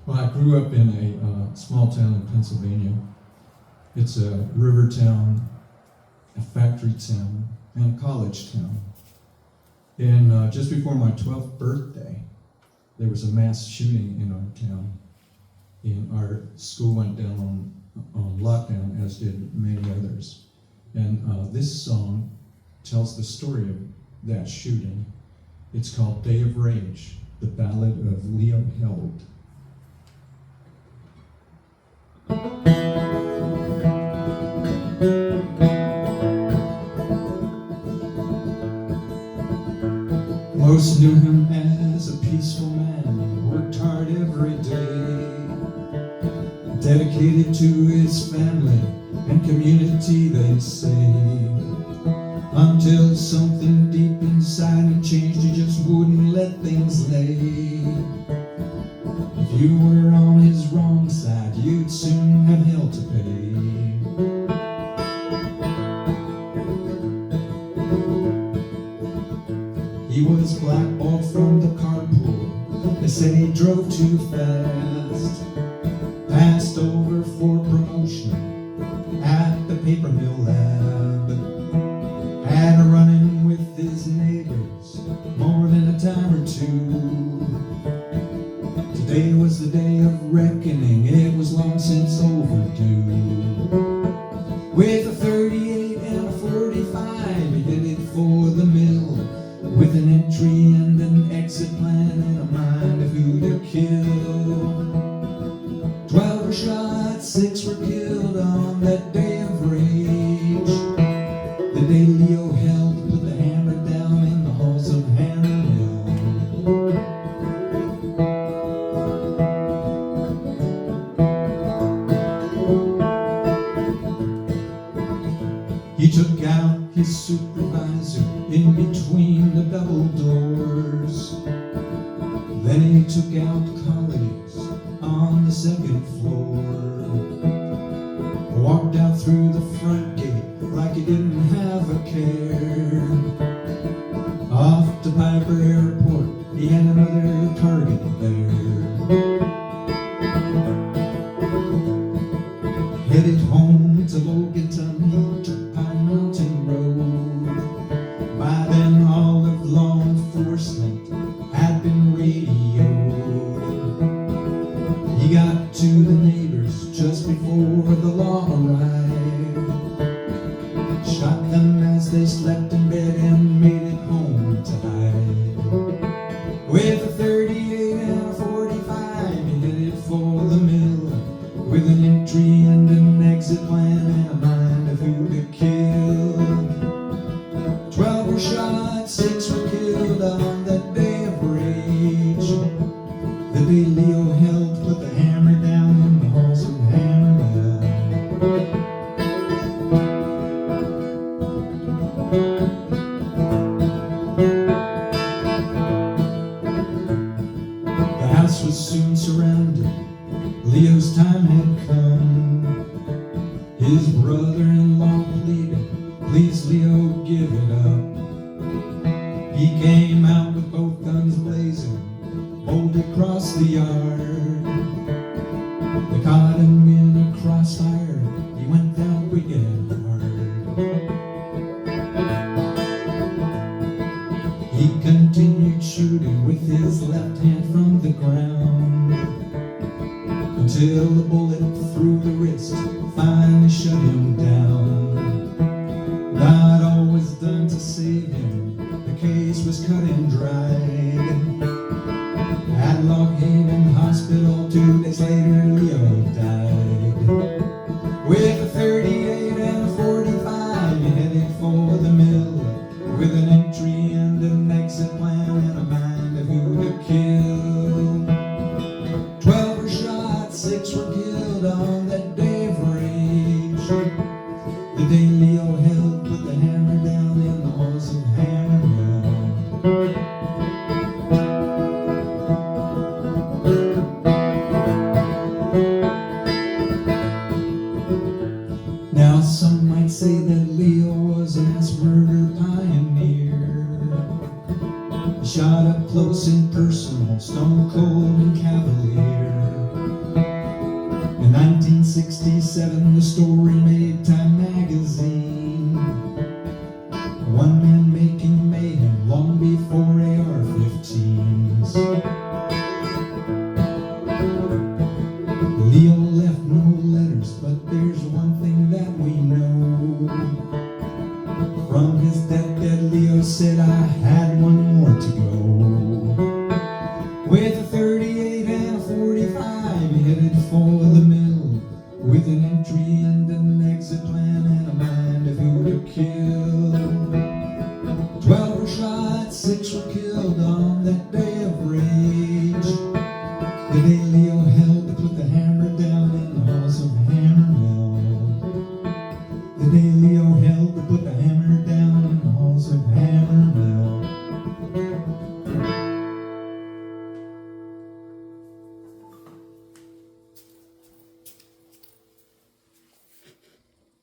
Well, I grew up in a small town in Pennsylvania. It's a river town, a factory town, and a college town. And just before my 12th birthday, there was a mass shooting in our town. And our school went down on lockdown, as did many others. And this song tells the story of that shooting. It's called Day of Rage, the Ballad of Leo Held. Most knew him as a peaceful man, worked hard every day, dedicated to his family and community, they say. Until something deep inside him changed, he just wouldn't let things lay. If you were on his wrong side, you'd soon have hell to pay. He was blackballed from the carpool. They said he drove too fast. Passed over for promotion at the paper mill lab. Had a run-in with his neighbors more than a time or two. Today was the day of reckoning. It was long since overdue. With a 38 and a 45, he headed for the mill, with an entry and an exit plan and a mind of who to kill. 12 were shot, 6 were killed on that day of rage. The day Leo Held put the hammer down in the halls of Hammer Mill. He took out his supervisor in between the double doors. Then he took out colleagues on the second floor. Walked out through the front gate like he didn't have a care. Off to Piper Airport, he had another target there. Headed home to Loganton, he took Pine Mountain Road. By then all of law enforcement had been radioed. He got to the neighbors just before the law arrived. Shot them as they slept in bed and made it home to hide. With a 38 and a 45, he headed for the mill, with an entry and an exit plan and a mind of who to kill. 12 were shot, 6 were killed on that day of rage. The day Leo Held put the hammer down in the halls of Hammermill. The house was soon surrounded. Leo's time had come. His brother-in-law pleaded, please Leo, give it up. He came out with both guns blazing, bolted across the yard. They caught him in a crossfire, he went down quick and hard. He continued shooting with his left hand from the ground, until the bullet through the wrist finally shut him down. Not all was done to save him, the case was cut and dried. At Lock Haven Hospital 2 days later, Leo died. With a 38 and a 45, he headed for the mill, with an entry and an exit plan and a mind of who to kill. 12 were shot, 6 were killed on that day of rage. The day Leo Held put the hammer down in the halls of Hammermill. Now some might say that Leo was a mass murder pioneer, shot up close and personal, stone cold and cavalier. 1967, the story made Time magazine. One man making mayhem long before AR-15s. Leo left no letters, but there's one thing that we know. From his deathbed, Leo said, I had one more to go. With a 38 and a 45, he headed for the mill, with an entry and an exit plan and a mind of who to kill. 12 were shot, 6 were killed on that day of rain.